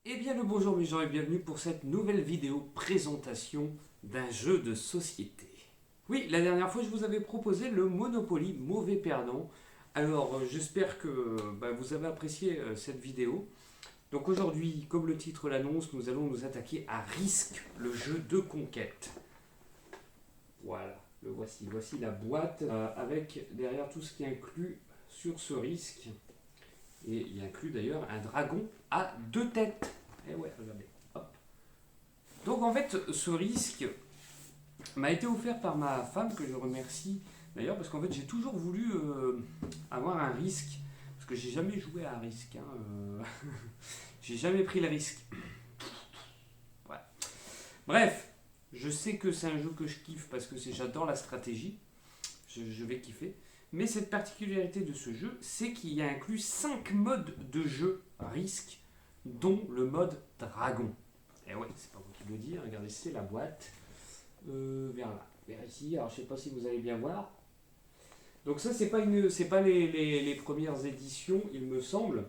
Eh bien le bonjour mes gens et bienvenue pour cette nouvelle vidéo présentation d'un jeu de société. Oui, la dernière fois je vous avais proposé le Monopoly mauvais perdant. Alors j'espère que vous avez apprécié cette vidéo. Donc aujourd'hui, comme le titre l'annonce, nous allons nous attaquer à Risk, le jeu de conquête. Voilà, le voici. Voici la boîte avec derrière tout ce qui est inclus sur ce Risk. Et il inclut d'ailleurs un dragon à deux têtes. Eh ouais, regardez. Hop. Donc en fait, ce risque m'a été offert par ma femme, que je remercie d'ailleurs, parce qu'en fait j'ai toujours voulu avoir un risque, parce que j'ai jamais joué à un risque. J'ai jamais pris le risque. Ouais. Bref, je sais que c'est un jeu que je kiffe parce que j'adore la stratégie, je vais kiffer. Mais cette particularité de ce jeu, c'est qu'il y a inclus 5 modes de jeu risque, dont le mode dragon. Et ouais, c'est pas moi qui le dis, regardez, c'est la boîte. Vers là, vers ici. Alors je sais pas si vous allez bien voir. Donc ça c'est pas les premières éditions, il me semble.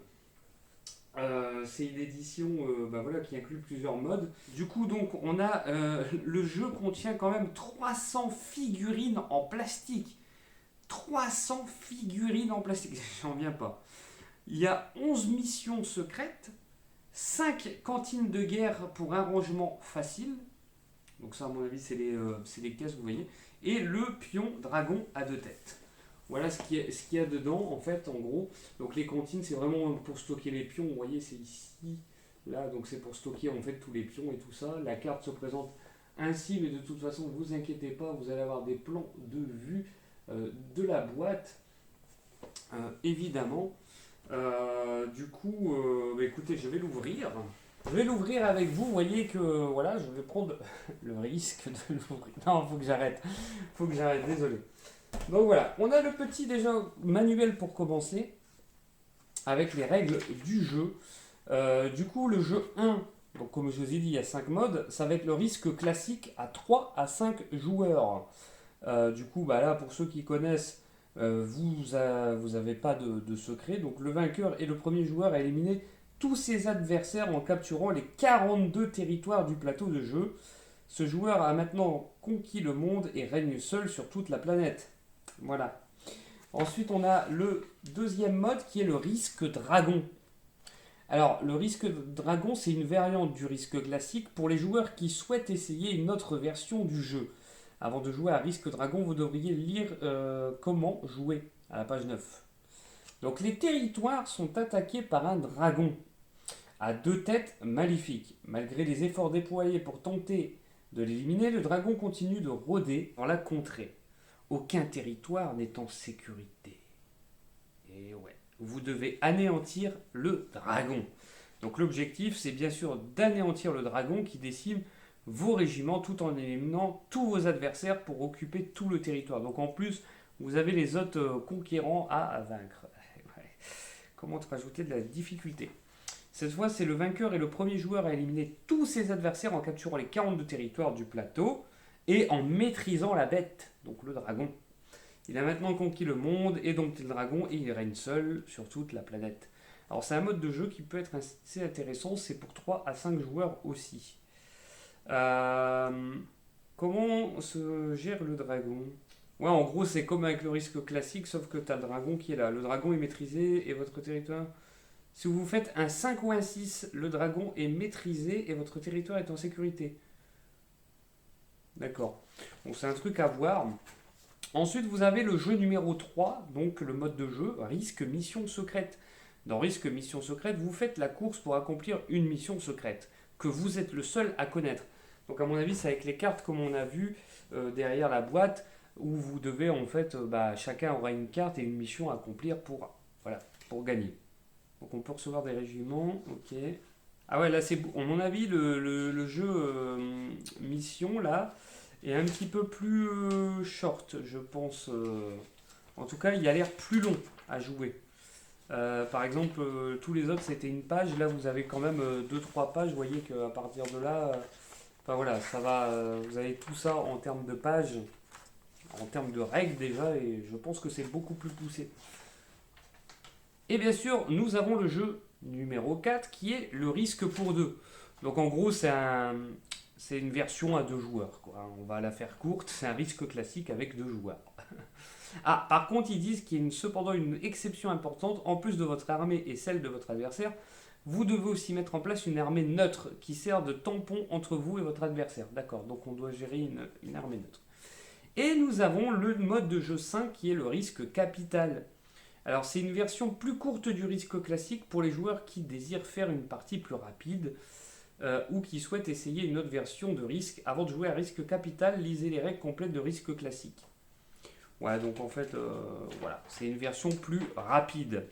C'est une édition voilà, qui inclut plusieurs modes. Du coup donc on a le jeu contient quand même 300 figurines en plastique. 300 figurines en plastique, j'en viens pas. Il y a 11 missions secrètes, 5 cantines de guerre pour un rangement facile. Donc ça, à mon avis, c'est les caisses, vous voyez. Et le pion dragon à deux têtes. Voilà ce qu'il y a dedans, en fait, en gros. Donc les cantines, c'est vraiment pour stocker les pions. Vous voyez, c'est ici, là. Donc c'est pour stocker, en fait, tous les pions et tout ça. La carte se présente ainsi, mais de toute façon, ne vous inquiétez pas, vous allez avoir des plans de vue de la boîte, évidemment. Écoutez, je vais l'ouvrir. Je vais l'ouvrir avec vous. Vous voyez que voilà, je vais prendre le risque de l'ouvrir. Non, faut que j'arrête. Faut que j'arrête, désolé. Donc voilà, on a le petit déjà manuel pour commencer avec les règles du jeu. Du coup, le jeu 1, donc comme je vous ai dit, il y a 5 modes. Ça va être le risque classique à 3 à 5 joueurs. Du coup, là, pour ceux qui connaissent, vous avez pas de secret. Donc, le vainqueur est le premier joueur à éliminer tous ses adversaires en capturant les 42 territoires du plateau de jeu. Ce joueur a maintenant conquis le monde et règne seul sur toute la planète. Voilà. Ensuite, on a le deuxième mode qui est le risque dragon. Alors, le risque dragon, c'est une variante du risque classique pour les joueurs qui souhaitent essayer une autre version du jeu. Avant de jouer à Risque Dragon, vous devriez lire comment jouer à la page 9. Donc les territoires sont attaqués par un dragon à deux têtes maléfiques. Malgré les efforts déployés pour tenter de l'éliminer, le dragon continue de rôder dans la contrée. Aucun territoire n'est en sécurité. Et ouais, vous devez anéantir le dragon. Donc l'objectif, c'est bien sûr d'anéantir le dragon qui décime vos régiments tout en éliminant tous vos adversaires pour occuper tout le territoire. Donc en plus, vous avez les autres conquérants à vaincre. Ouais. Comment te rajouter de la difficulté? Cette fois, c'est le vainqueur et le premier joueur à éliminer tous ses adversaires en capturant les 42 territoires du plateau et en maîtrisant la bête, donc le dragon. Il a maintenant conquis le monde et dompté le dragon et il règne seul sur toute la planète. Alors c'est un mode de jeu qui peut être assez intéressant, c'est pour 3 à 5 joueurs aussi. Euh, Comment se gère le dragon? Ouais, en gros, c'est comme avec le risque classique, sauf que tu as le dragon qui est là. Le dragon est maîtrisé et votre territoire. Si vous faites un 5 ou un 6, le dragon est maîtrisé et votre territoire est en sécurité. D'accord. Bon, c'est un truc à voir. Ensuite, vous avez le jeu numéro 3, donc le mode de jeu risque mission secrète. Dans risque mission secrète, vous faites la course pour accomplir une mission secrète que vous êtes le seul à connaître. Donc à mon avis, c'est avec les cartes comme on a vu derrière la boîte où vous devez en fait, chacun aura une carte et une mission à accomplir pour, voilà, pour gagner. Donc on peut recevoir des régiments, ok. Ah ouais, là c'est, à mon avis, le jeu mission là est un petit peu plus short, je pense. En tout cas, il a l'air plus long à jouer. Par exemple, tous les autres c'était une page. Là, vous avez quand même deux trois pages. Vous voyez qu'à partir de là, enfin voilà, ça va. Vous avez tout ça en termes de pages, en termes de règles déjà, et je pense que c'est beaucoup plus poussé. Et bien sûr, nous avons le jeu numéro 4 qui est le risque pour deux. Donc en gros, c'est une version à deux joueurs, quoi. On va la faire courte, c'est un risque classique avec deux joueurs. Ah, par contre, ils disent qu'il y a cependant une exception importante. En plus de votre armée et celle de votre adversaire, vous devez aussi mettre en place une armée neutre qui sert de tampon entre vous et votre adversaire. D'accord, donc on doit gérer une armée neutre. Et nous avons le mode de jeu 5 qui est le risque capital. Alors c'est une version plus courte du risque classique pour les joueurs qui désirent faire une partie plus rapide ou qui souhaitent essayer une autre version de risque. Avant de jouer à risque capital, lisez les règles complètes de risque classique. Ouais, donc en fait, voilà, c'est une version plus rapide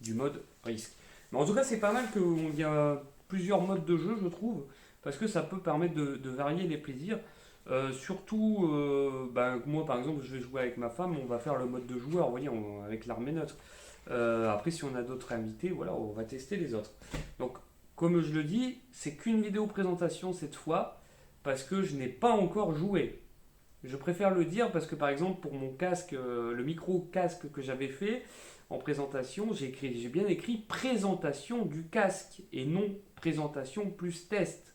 du mode risque. Mais en tout cas, c'est pas mal qu'il y a plusieurs modes de jeu, je trouve, parce que ça peut permettre de varier les plaisirs. Surtout, moi par exemple, je vais jouer avec ma femme, on va faire le mode de joueur, vous voyez, avec l'armée neutre. Après, si on a d'autres invités, voilà, on va tester les autres. Donc, comme je le dis, c'est qu'une vidéo présentation cette fois, parce que je n'ai pas encore joué. Je préfère le dire parce que par exemple pour mon casque, le micro casque que j'avais fait en présentation, j'ai bien écrit présentation du casque et non présentation plus test.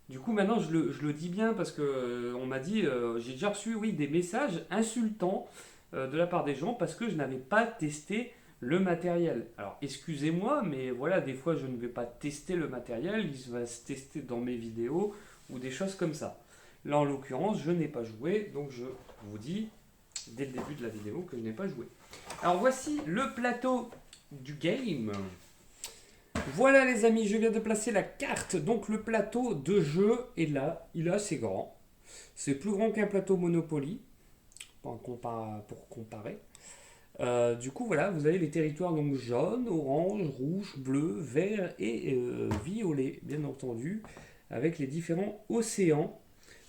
Du coup maintenant je le dis bien parce que on m'a dit, j'ai déjà reçu des messages insultants de la part des gens parce que je n'avais pas testé le matériel. Alors excusez-moi mais voilà, des fois je ne vais pas tester le matériel, il va se tester dans mes vidéos ou des choses comme ça. Là, en l'occurrence, je n'ai pas joué, donc je vous dis dès le début de la vidéo que je n'ai pas joué. Alors, voici le plateau du game. Voilà, les amis, je viens de placer la carte. Donc, le plateau de jeu est là. Il est assez grand. C'est plus grand qu'un plateau Monopoly, pour comparer. Du coup, voilà, vous avez les territoires donc jaune, orange, rouge, bleu, vert et violet, bien entendu, avec les différents océans.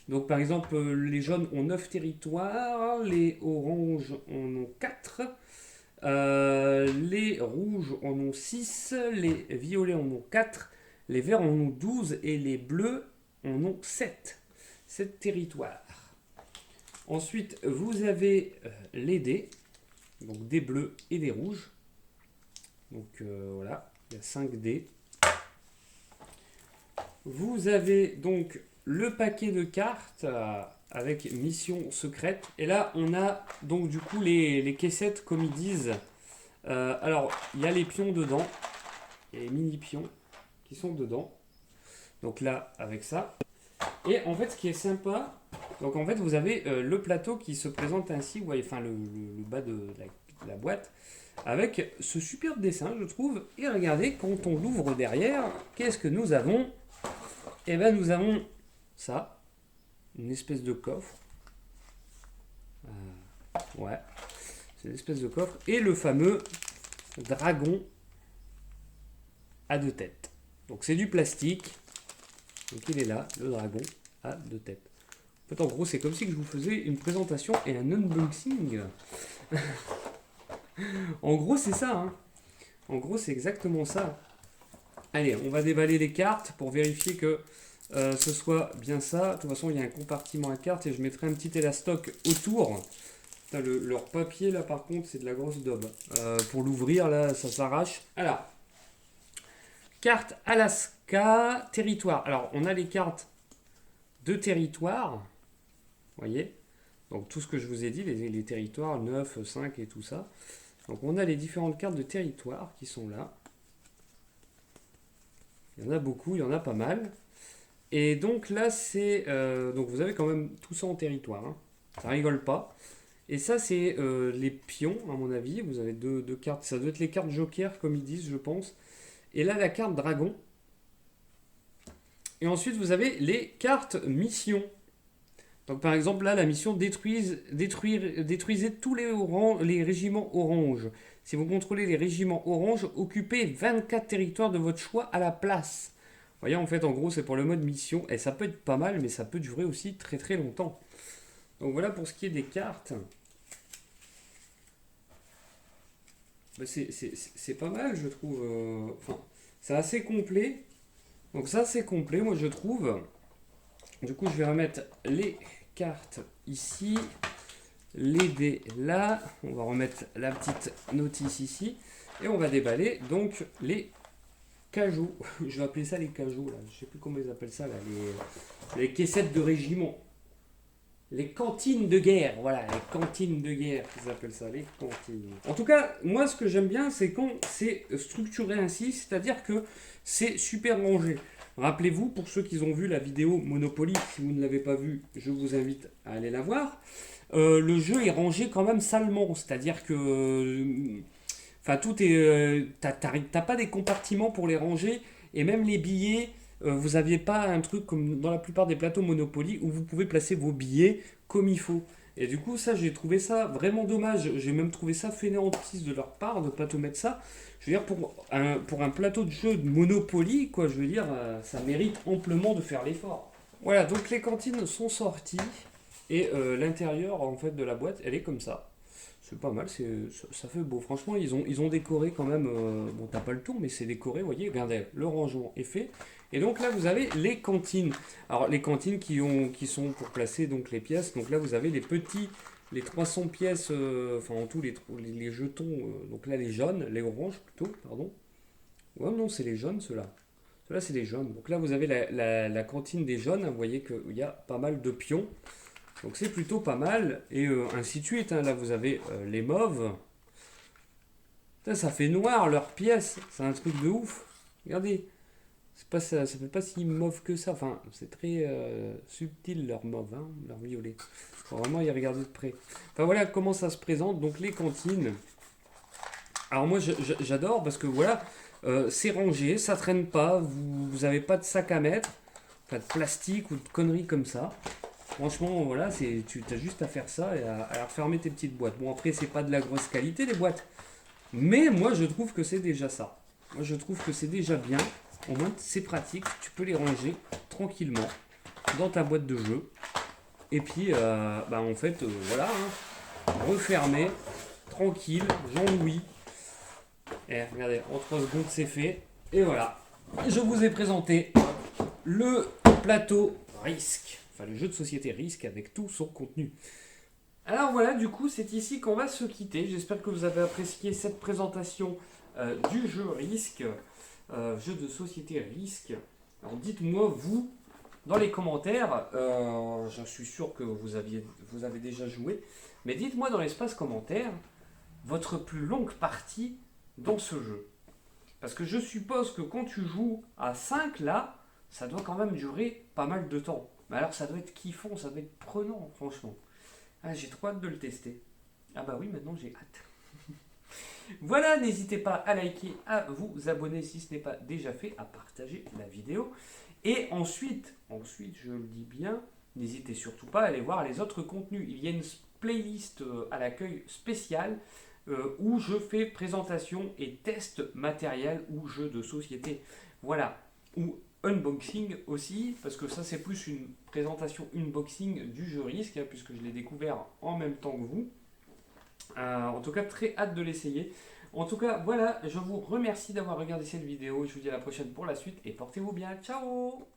Donc par exemple, les jaunes ont 9 territoires, les oranges en ont 4, les rouges en ont 6, les violets en ont 4, les verts en ont 12 et les bleus en ont 7. 7 territoires. Ensuite, vous avez les dés, donc des bleus et des rouges. Donc voilà, il y a 5 dés. Vous avez donc le paquet de cartes avec mission secrète. Et là, on a donc du coup les caissettes, comme ils disent. Alors, il y a les pions dedans. Il y a les mini-pions qui sont dedans. Donc là, avec ça. Et en fait, ce qui est sympa, donc en fait, vous avez le plateau qui se présente ainsi. Vous voyez, enfin, le bas de la boîte. Avec ce superbe dessin, je trouve. Et regardez, quand on l'ouvre derrière, qu'est-ce que nous avons? Eh bien, nous avons ça, une espèce de coffre. Ouais, c'est une espèce de coffre. Et le fameux dragon à 2 têtes. Donc c'est du plastique. Donc il est là, le dragon à 2 têtes. En fait, en gros, c'est comme si je vous faisais une présentation et un unboxing. En gros, c'est ça. Hein. En gros, c'est exactement ça. Allez, on va déballer les cartes pour vérifier que ce soit bien ça. De toute façon, il y a un compartiment à cartes et je mettrai un petit élastoc autour. Putain, leur papier, là, par contre, c'est de la grosse daube. Pour l'ouvrir, là, ça s'arrache. Alors, carte Alaska, territoire. Alors, on a les cartes de territoire. Vous voyez? Donc, tout ce que je vous ai dit, les territoires, 9, 5 et tout ça. Donc, on a les différentes cartes de territoire qui sont là. Il y en a beaucoup, il y en a pas mal. Et donc là, c'est... donc vous avez quand même tout ça en territoire. Hein. Ça rigole pas. Et ça, c'est les pions, à mon avis. Vous avez deux cartes. Ça doit être les cartes joker, comme ils disent, je pense. Et là, la carte dragon. Et ensuite, vous avez les cartes mission. Donc par exemple, là, la mission détruisez tous les régiments orange. Si vous contrôlez les régiments orange, occupez 24 territoires de votre choix à la place. Vous voyez, en fait, en gros, c'est pour le mode mission. Et ça peut être pas mal, mais ça peut durer aussi très très longtemps. Donc voilà pour ce qui est des cartes. Ben, c'est pas mal, je trouve. Enfin, c'est assez complet. Donc ça, c'est complet, moi, je trouve. Du coup, je vais remettre les cartes ici. Les dés là. On va remettre la petite notice ici. Et on va déballer donc les cajots. Je vais appeler ça les cajots, là. Je sais plus comment ils appellent ça, là. Les caissettes de régiment. Les cantines de guerre, voilà, les cantines de guerre, ils appellent ça, les cantines. En tout cas, moi, ce que j'aime bien, c'est quand c'est structuré ainsi, c'est-à-dire que c'est super rangé. Rappelez-vous, pour ceux qui ont vu la vidéo Monopoly, si vous ne l'avez pas vue, je vous invite à aller la voir. Le jeu est rangé quand même salement, c'est-à-dire que, enfin, tout est, t'as pas des compartiments pour les ranger, et même les billets. Vous n'aviez pas un truc comme dans la plupart des plateaux Monopoly où vous pouvez placer vos billets comme il faut. Et du coup, ça, j'ai trouvé ça vraiment dommage. J'ai même trouvé ça fainéantise de leur part de ne pas te mettre ça. Je veux dire, pour un plateau de jeu de Monopoly, quoi, je veux dire, ça mérite amplement de faire l'effort. Voilà, donc les cantines sont sorties. Et l'intérieur, en fait, de la boîte, elle est comme ça. C'est pas mal, ça fait beau. Franchement, ils ont décoré quand même. Bon, t'as pas le tour, mais c'est décoré, vous voyez. Regardez, le rangement est fait. Et donc là, vous avez les cantines. Alors, les cantines qui sont pour placer donc les pièces. Donc là, vous avez les 300 pièces, enfin en tout, les jetons. Donc là, les jaunes, les oranges plutôt, pardon. Ouais, non, c'est les jaunes, ceux-là. Ceux-là, c'est les jaunes. Donc là, vous avez la cantine des jaunes. Vous voyez qu'il y a pas mal de pions. Donc c'est plutôt pas mal. Et ainsi de suite. Hein. Là, vous avez les mauves. Putain, ça fait noir leurs pièces. C'est un truc de ouf. Regardez. C'est pas ça fait pas si mauve que ça. Enfin, c'est très subtil leur mauve, hein, leur violet. Faut vraiment y regarder de près. Enfin voilà comment ça se présente. Donc les cantines. Alors moi j'adore parce que voilà, c'est rangé, ça traîne pas. Vous avez pas de sac à mettre, pas de plastique ou de conneries comme ça. Franchement, voilà, tu as juste à faire ça et à refermer tes petites boîtes. Bon, après, c'est pas de la grosse qualité, les boîtes. Mais moi, je trouve que c'est déjà ça. Moi, je trouve que c'est déjà bien. Au moins, c'est pratique. Tu peux les ranger tranquillement dans ta boîte de jeu. Et puis, en fait, voilà. Hein, refermer, tranquille, Jean-Louis. Et regardez, en 3 secondes, c'est fait. Et voilà. Je vous ai présenté le plateau Risque. Enfin, le jeu de société Risque avec tout son contenu. Alors voilà, du coup, c'est ici qu'on va se quitter. J'espère que vous avez apprécié cette présentation du jeu Risque, jeu de société Risque. Alors dites-moi, vous, dans les commentaires, je suis sûr que vous avez déjà joué, mais dites-moi dans l'espace commentaire votre plus longue partie dans ce jeu. Parce que je suppose que quand tu joues à 5 là, ça doit quand même durer pas mal de temps. Mais alors ça doit être kiffant, ça doit être prenant, franchement. Ah, j'ai trop hâte de le tester. Ah bah oui, maintenant j'ai hâte. Voilà, n'hésitez pas à liker, à vous abonner si ce n'est pas déjà fait, à partager la vidéo. Et ensuite, je le dis bien, n'hésitez surtout pas à aller voir les autres contenus. Il y a une playlist à l'accueil spéciale où je fais présentation et test matériel ou jeux de société. Voilà. Ou unboxing aussi, parce que ça c'est plus une présentation unboxing du jeu Risque, hein, puisque je l'ai découvert en même temps que vous. En tout cas, très hâte de l'essayer. En tout cas, voilà, je vous remercie d'avoir regardé cette vidéo. Je vous dis à la prochaine pour la suite et portez-vous bien. Ciao!